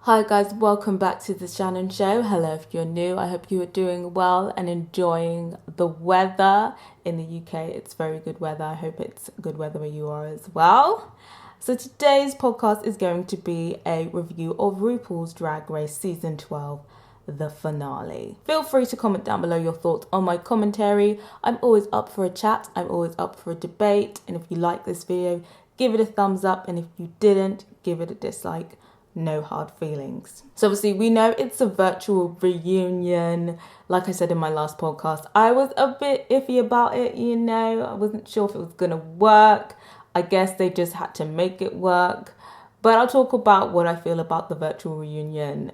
Hi guys, welcome back to the Shannon Show. Hello if you're new. I hope you are doing well and enjoying the weather. In the UK, it's very good weather. I hope it's good weather where you are as well. So today's podcast is going to be a review of RuPaul's Drag Race Season 12, the finale. Feel free to comment down below your thoughts on my commentary. I'm always up for a chat. I'm always up for a debate. And if you like this video, give it a thumbs up. And if you didn't, give it a dislike. No hard feelings. So obviously we know it's a virtual reunion. Like I said in my last podcast, I was a bit iffy about it, I wasn't sure if it was gonna work. I guess they just had to make it work. But I'll talk about what I feel about the virtual reunion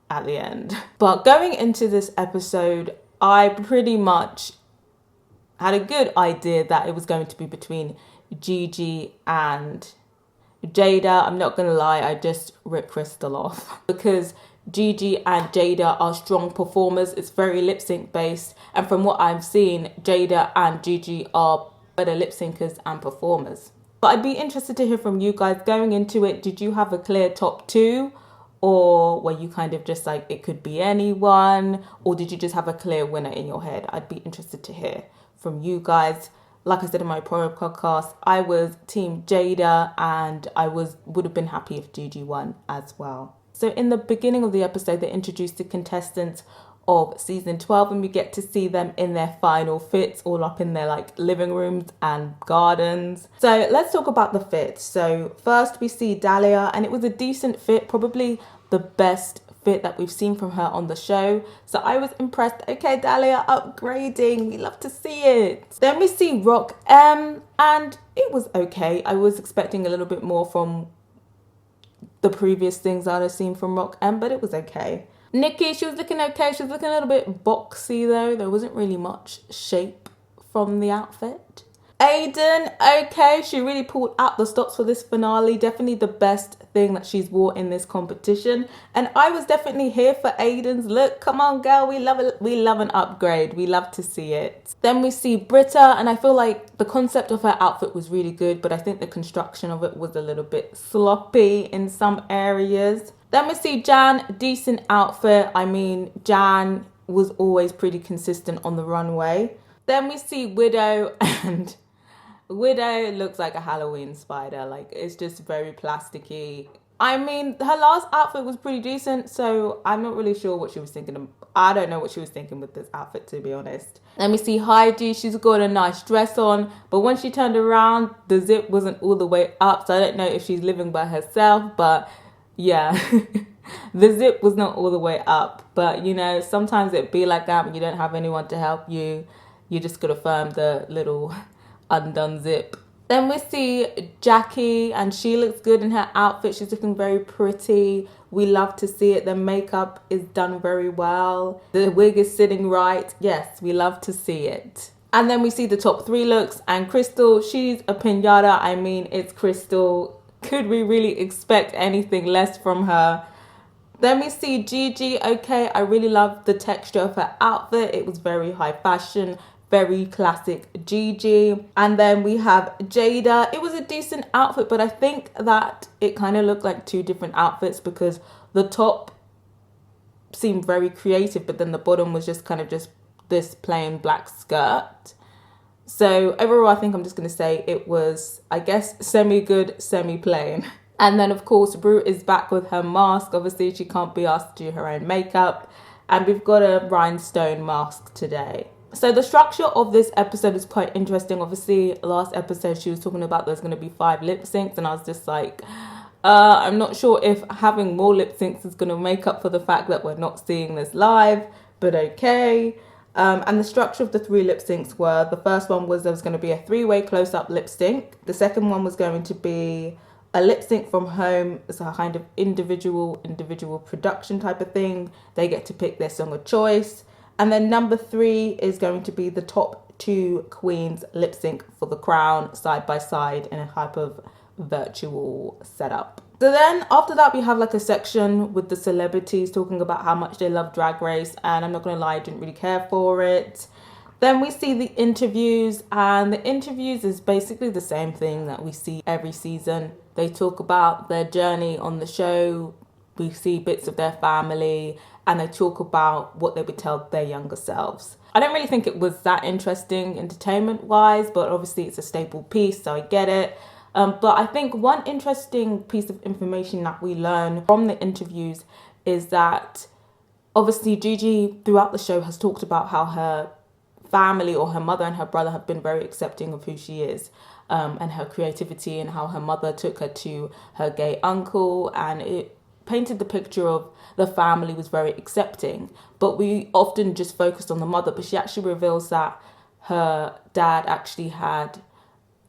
at the end. But going into this episode, I pretty much had a good idea that it was going to be between Gigi and Jaida. I'm not gonna lie, I just ripped Crystal off because Gigi and Jaida are strong performers. It's very lip sync based, and from what I've seen, Jaida and Gigi are better lip syncers and performers. But I'd be interested to hear from you guys going into it. Did you have a clear top two, or were you kind of just like it could be anyone, or did you just have a clear winner in your head? I'd be interested to hear from you guys. Like I said in my prior podcast, I was team Jaida and I would have been happy if Gigi won as well. So in the beginning of the episode, they introduced the contestants of season 12 and we get to see them in their final fits, all up in their living rooms and gardens. So let's talk about the fits. So first we see Dahlia, and it was a decent fit, probably the best fit that we've seen from her on the show. So I was impressed. Okay, Dahlia upgrading, we love to see it. Then we see Rock M, and it was okay. I was expecting a little bit more from the previous things that I've seen from Rock M, but it was okay. Nikki, she was looking okay. She was looking a little bit boxy though. There wasn't really much shape from the outfit. Aiden, okay, she really pulled out the stops for this finale. Definitely the best thing that she's wore in this competition. And I was definitely here for Aiden's look. Come on, girl, we love it. We love an upgrade. We love to see it. Then we see Britta, and I feel like the concept of her outfit was really good, but I think the construction of it was a little bit sloppy in some areas. Then we see Jan, decent outfit. I mean, Jan was always pretty consistent on the runway. Then we see Widow, and Widow looks like a Halloween spider. It's just very plasticky. I mean, her last outfit was pretty decent, so I'm not really sure what she was thinking. I don't know what she was thinking with this outfit, to be honest. Then we see Heidi. She's got a nice dress on, but when she turned around, the zip wasn't all the way up, so I don't know if she's living by herself, but yeah. The zip was not all the way up, but sometimes it be like that when you don't have anyone to help you. You just gotta firm the little undone zip. Then we see Jackie, and she looks good in her outfit. She's looking very pretty. We love to see it. The makeup is done very well. The wig is sitting right. Yes, we love to see it. And then we see the top three looks, and Crystal, she's a pinata. I mean, it's Crystal. Could we really expect anything less from her? Then we see Gigi. Okay, I really love the texture of her outfit. It was very high fashion, very classic Gigi. And then we have Jaida. It was a decent outfit, but I think that it kind of looked like two different outfits because the top seemed very creative, but then the bottom was just kind of just this plain black skirt. So overall, I think I'm just going to say it was, I guess, semi-good, semi-plain. And then, of course, Ru is back with her mask. Obviously, she can't be asked to do her own makeup. And we've got a rhinestone mask today. So the structure of this episode is quite interesting. Obviously, last episode, she was talking about there's going to be 5 lip syncs. And I was just like, I'm not sure if having more lip syncs is going to make up for the fact that we're not seeing this live. But okay. And the structure of the 3 lip syncs were, the first one was there was going to be a 3-way close-up lip sync. The second one was going to be a lip sync from home. It's a kind of individual production type of thing. They get to pick their song of choice. And then number 3 is going to be the top 2 queens lip sync for the crown side by side in a type of virtual setup. So then after that, we have a section with the celebrities talking about how much they love Drag Race. And I'm not going to lie, I didn't really care for it. Then we see the interviews, and the interviews is basically the same thing that we see every season. They talk about their journey on the show, we see bits of their family, and they talk about what they would tell their younger selves. I don't really think it was that interesting entertainment-wise, but obviously it's a staple piece, so I get it. But I think one interesting piece of information that we learn from the interviews is that obviously Gigi throughout the show has talked about how her family, or her mother and her brother, have been very accepting of who she is, and her creativity, and how her mother took her to her gay uncle, and it painted the picture of the family was very accepting. But we often just focused on the mother, but she actually reveals that her dad actually had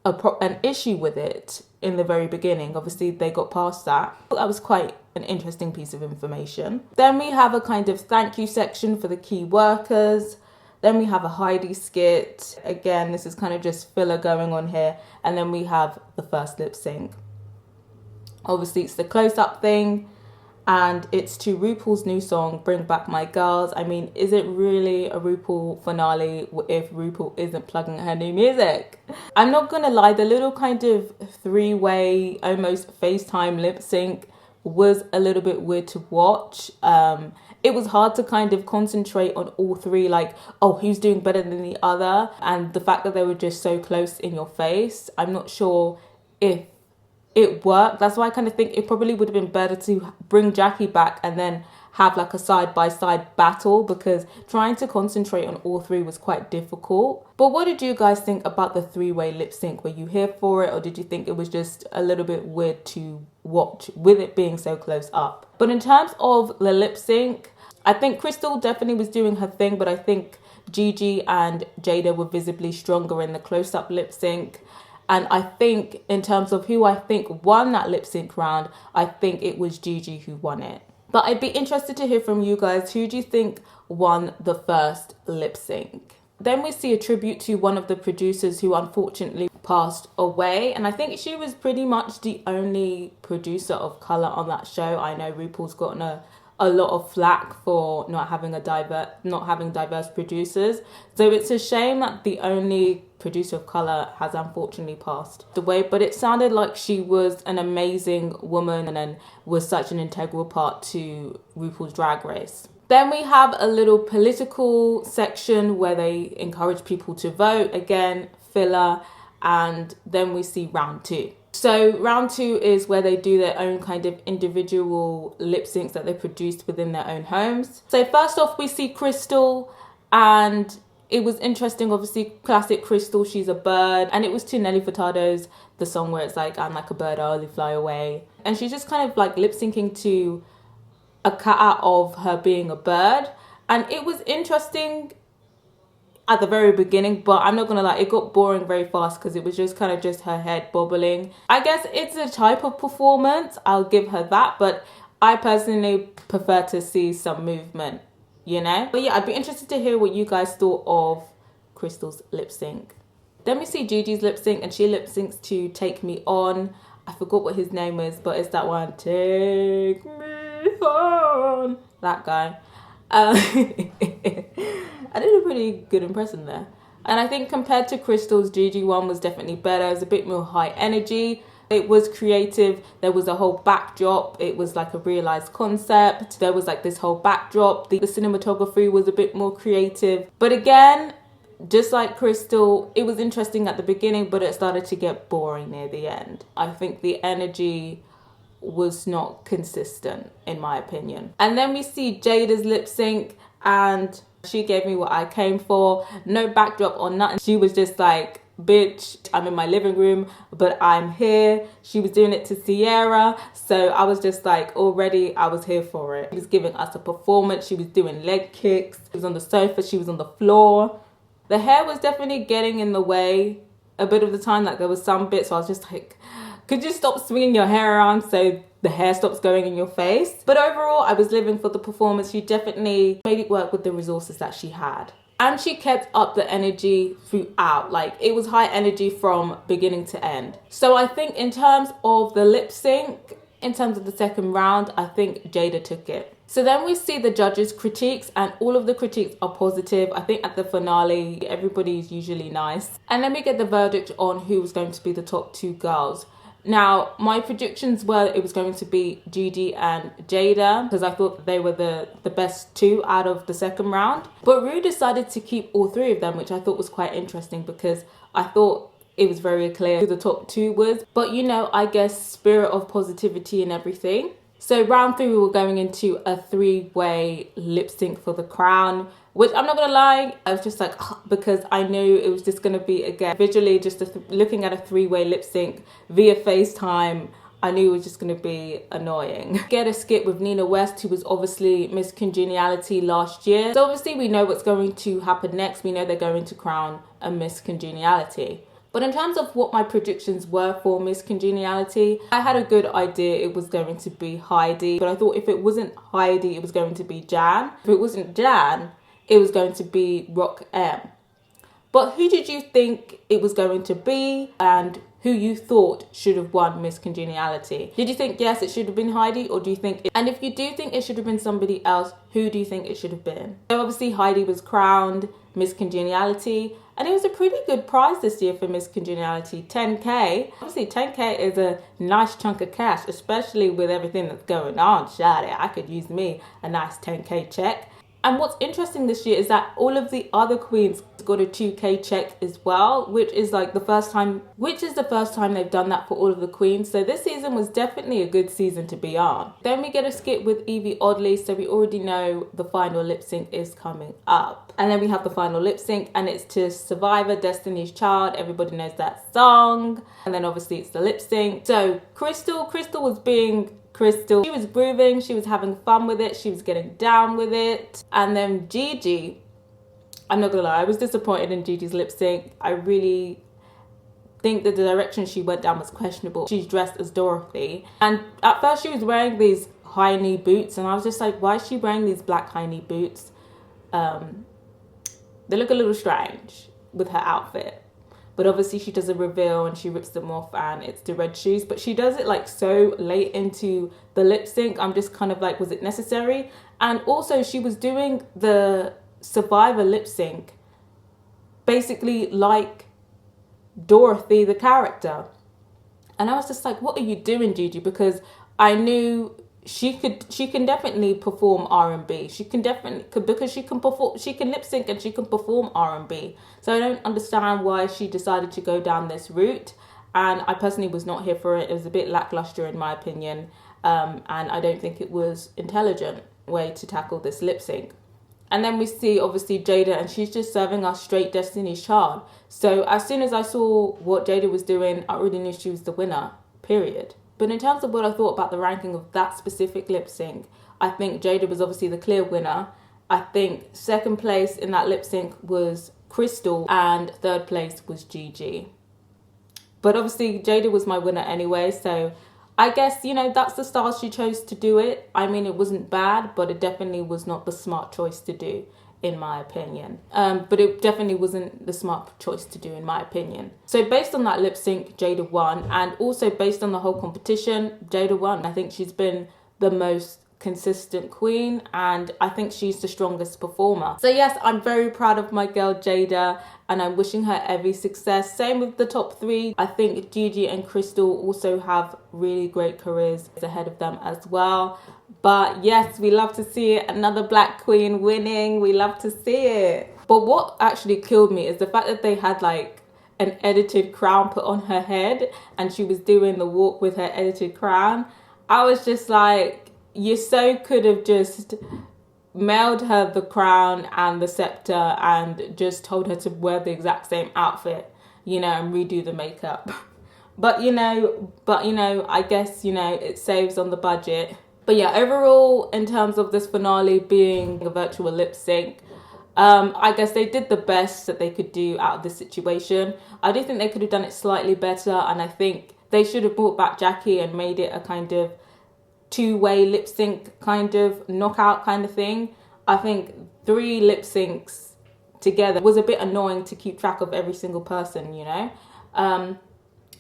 an issue with it in the very beginning. Obviously they got past that. That was quite an interesting piece of information. Then we have a kind of thank you section for the key workers. Then we have a Heidi skit. Again, this is kind of just filler going on here. And then we have the first lip sync. Obviously it's the close-up thing, and it's to RuPaul's new song, Bring Back My Girls. I mean, is it really a RuPaul finale if RuPaul isn't plugging her new music? I'm not gonna lie, the little kind of three-way, almost FaceTime lip sync was a little bit weird to watch. It was hard to kind of concentrate on all three, like, oh, who's doing better than the other? And the fact that they were just so close in your face, I'm not sure if it worked. That's why I kind of think it probably would have been better to bring Jackie back and then have like a side-by-side battle, because trying to concentrate on all three was quite difficult. But what did you guys think about the three-way lip sync? Were you here for it, or did you think it was just a little bit weird to watch with it being so close up? But in terms of the lip sync, I think Crystal definitely was doing her thing, but I think Gigi and Jaida were visibly stronger in the close-up lip sync. And I think in terms of who I think won that lip sync round, I think it was Gigi who won it. But I'd be interested to hear from you guys. Who do you think won the first lip sync? Then we see a tribute to one of the producers who unfortunately passed away. And I think she was pretty much the only producer of colour on that show. I know RuPaul's gotten a lot of flack for not having diverse producers. So it's a shame that the only producer of colour has unfortunately passed away. But it sounded like she was an amazing woman and then was such an integral part to RuPaul's Drag Race. Then we have a little political section where they encourage people to vote. Again, filler. And then we see round two. So round two is where they do their own kind of individual lip syncs that they produced within their own homes. So first off, we see Crystal, and it was interesting, obviously, classic Crystal, she's a bird. And it was to Nelly Furtado's, the song where it's like, I'm like a bird, I only fly away. And she's just kind of like lip syncing to a cut-out of her being a bird. And it was interesting at the very beginning, but I'm not gonna lie, it got boring very fast because it was just kind of just her head bobbling. I guess it's a type of performance, I'll give her that, but I personally prefer to see some movement, you know? But yeah, I'd be interested to hear what you guys thought of Crystal's lip sync. Then we see Gigi's lip sync, and she lip syncs to Take Me On. I forgot what his name is, but it's that one, Take Me On, that guy. I did a pretty good impression there. And I think compared to Crystal's, Gigi one was definitely better. It was a bit more high energy. It was creative. There was a whole backdrop. It was like a realized concept. There was like this whole backdrop. The cinematography was a bit more creative. But again, just like Crystal, it was interesting at the beginning, but it started to get boring near the end. I think the energy was not consistent, in my opinion. And then we see Jaida's lip sync, and she gave me what I came for. No backdrop or nothing. She was just like, bitch, I'm in my living room, but I'm here. She was doing it to Sierra. So I was just like, already I was here for it. She was giving us a performance. She was doing leg kicks. She was on the sofa. She was on the floor. The hair was definitely getting in the way a bit of the time. Like there was some bits, so I was just like, could you stop swinging your hair around so the hair stops going in your face? But overall, I was living for the performance. She definitely made it work with the resources that she had. And she kept up the energy throughout. Like, it was high energy from beginning to end. So I think in terms of the lip sync, in terms of the second round, I think Jaida took it. So then we see the judges' critiques, and all of the critiques are positive. I think at the finale, everybody's usually nice. And then we get the verdict on who was going to be the top two girls. Now, my predictions were it was going to be Gigi and Jaida because I thought they were the best two out of the second round. But Rue decided to keep all three of them, which I thought was quite interesting because I thought it was very clear who the top two was. But you know, I guess spirit of positivity and everything. So round three, we were going into a three-way lip sync for the crown, which I'm not gonna lie, I was just like, because I knew it was just gonna be, again, visually just looking at a three-way lip sync via FaceTime, I knew it was just gonna be annoying. Get a skit with Nina West, who was obviously Miss Congeniality last year. So obviously we know what's going to happen next. We know they're going to crown a Miss Congeniality. But in terms of what my predictions were for Miss Congeniality, I had a good idea it was going to be Heidi. But I thought if it wasn't Heidi, it was going to be Jan. If it wasn't Jan, it was going to be Rock M. But who did you think it was going to be and who you thought should have won Miss Congeniality? Did you think, yes, it should have been Heidi, or do you think... And if you do think it should have been somebody else, who do you think it should have been? So obviously Heidi was crowned Miss Congeniality, and it was a pretty good prize this year for Miss Congeniality, 10K. Obviously 10K is a nice chunk of cash, especially with everything that's going on, shawty. I could use me a nice 10K check. And what's interesting this year is that all of the other queens got a 2K check as well, which is the first time they've done that for all of the queens. So this season was definitely a good season to be on. Then we get a skit with Evie Oddly, so we already know the final lip sync is coming up. And then we have the final lip sync, and it's to Survivor, Destiny's Child. Everybody knows that song. And then obviously it's the lip sync. So Crystal was being Crystal. She was grooving, she was having fun with it, she was getting down with it. And then Gigi, I'm not gonna lie, I was disappointed in Gigi's lip sync. I really think that the direction she went down was questionable. She's dressed as Dorothy, and at first she was wearing these high knee boots, and I was just like, why is she wearing these black high knee boots? They look a little strange with her outfit. But obviously she does a reveal and she rips them off and it's the red shoes. But she does it so late into the lip sync. I'm just kind of like, was it necessary? And also she was doing the Survivor lip sync basically like Dorothy, the character. And I was just like, what are you doing, Gigi? Because I knew she can definitely perform R&B. She can lip sync and she can perform R&B. So I don't understand why she decided to go down this route. And I personally was not here for it. It was a bit lackluster in my opinion. And I don't think it was intelligent way to tackle this lip sync. And then we see obviously Jaida, and she's just serving us straight Destiny's Child. So as soon as I saw what Jaida was doing, I already knew she was the winner, period. But in terms of what I thought about the ranking of that specific lip sync, I think Jaida was obviously the clear winner. I think second place in that lip sync was Crystal and third place was Gigi. But obviously Jaida was my winner anyway, so I guess, that's the style she chose to do it. I mean, it wasn't bad, but it definitely was not the smart choice to do, in my opinion. But it definitely wasn't the smart choice to do, in my opinion. So based on that lip sync, Jaida won. And also based on the whole competition, Jaida won. I think she's been the most consistent queen, and I think she's the strongest performer. So yes, I'm very proud of my girl Jaida, and I'm wishing her every success. Same with the top three. I think Gigi and Crystal also have really great careers ahead of them as well. But yes, we love to see it. Another black queen winning. We love to see it. But what actually killed me is the fact that they had an edited crown put on her head, and she was doing the walk with her edited crown. I was just like, you so could have just mailed her the crown and the scepter and just told her to wear the exact same outfit, and redo the makeup. But I guess, it saves on the budget. But yeah, overall, in terms of this finale being a virtual lip sync, I guess they did the best that they could do out of this situation. I do think they could have done it slightly better, and I think they should have brought back Jackie and made it a kind of two-way lip sync kind of knockout kind of thing. I think 3 lip syncs together was a bit annoying to keep track of every single person,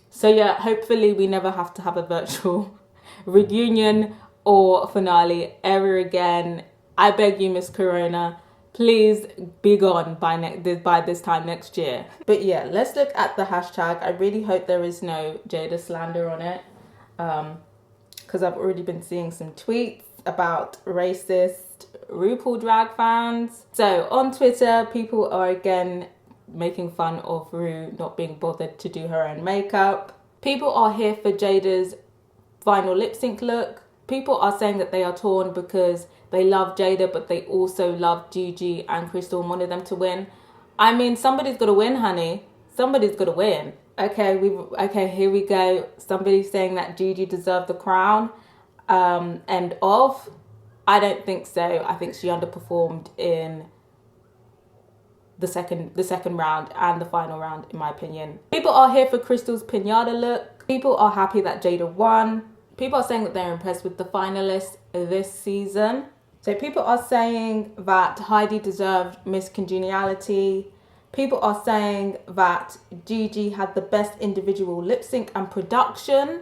So yeah, hopefully we never have to have a virtual reunion or finale ever again. I beg you, Miss Corona, please be gone by this time next year. But yeah, let's look at the hashtag. I really hope there is no Jaida slander on it, because I've already been seeing some tweets about racist RuPaul drag fans. So on Twitter, people are again making fun of Ru not being bothered to do her own makeup. People are here for Jaida's final lip sync look. People are saying that they are torn because they love Jaida, but they also love Gigi and Crystal and wanted them to win. I mean, somebody's got to win, honey. Somebody's got to win. Okay, here we go. Somebody's saying that Gigi deserved the crown. End of. I don't think so. I think she underperformed in the second round and the final round, in my opinion. People are here for Crystal's pinata look. People are happy that Jaida won. People are saying that they're impressed with the finalists this season. So people are saying that Heidi deserved Miss Congeniality. People are saying that Gigi had the best individual lip sync and production.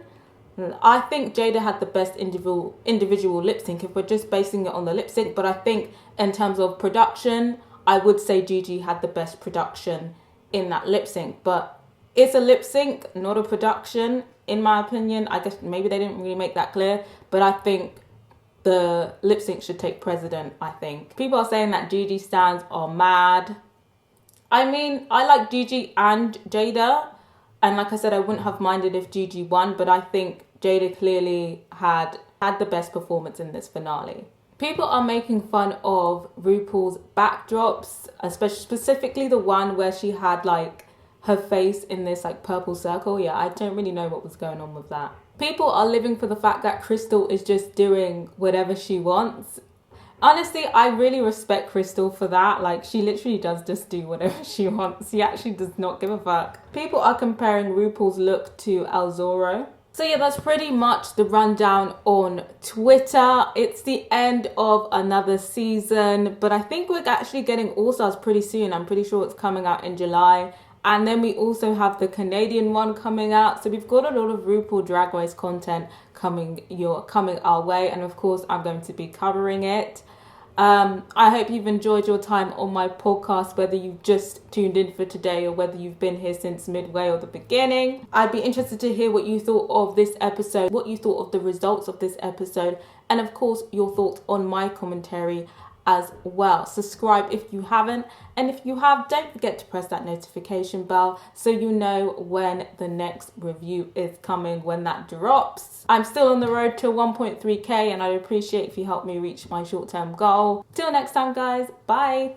I think Jaida had the best individual lip sync if we're just basing it on the lip sync. But I think in terms of production, I would say Gigi had the best production in that lip sync. But it's a lip sync, not a production, in my opinion. I guess maybe they didn't really make that clear. But I think the lip sync should take precedent, I think. People are saying that Gigi stans are mad. I mean, I like Gigi and Jaida. And like I said, I wouldn't have minded if Gigi won, but I think Jaida clearly had the best performance in this finale. People are making fun of RuPaul's backdrops, especially specifically the one where she had like her face in this like purple circle. Yeah, I don't really know what was going on with that. People are living for the fact that Crystal is just doing whatever she wants. Honestly, I really respect Crystal for that. Like, she literally does just do whatever she wants. She actually does not give a fuck. People are comparing RuPaul's look to El Zorro. So yeah, that's pretty much the rundown on Twitter. It's the end of another season, but I think we're actually getting All-Stars pretty soon. I'm pretty sure it's coming out in July. And then we also have the Canadian one coming out. So we've got a lot of RuPaul Drag Race content coming our way. And of course, I'm going to be covering it. I hope you've enjoyed your time on my podcast, whether you've just tuned in for today or whether you've been here since midway or the beginning. I'd be interested to hear what you thought of this episode, what you thought of the results of this episode, and of course, your thoughts on my commentary as well. Subscribe if you haven't, and if you have, don't forget to press that notification bell so you know when the next review is coming, when that drops. I'm still on the road to 1.3k and I'd appreciate if you help me reach my short-term goal. Till next time, guys, bye.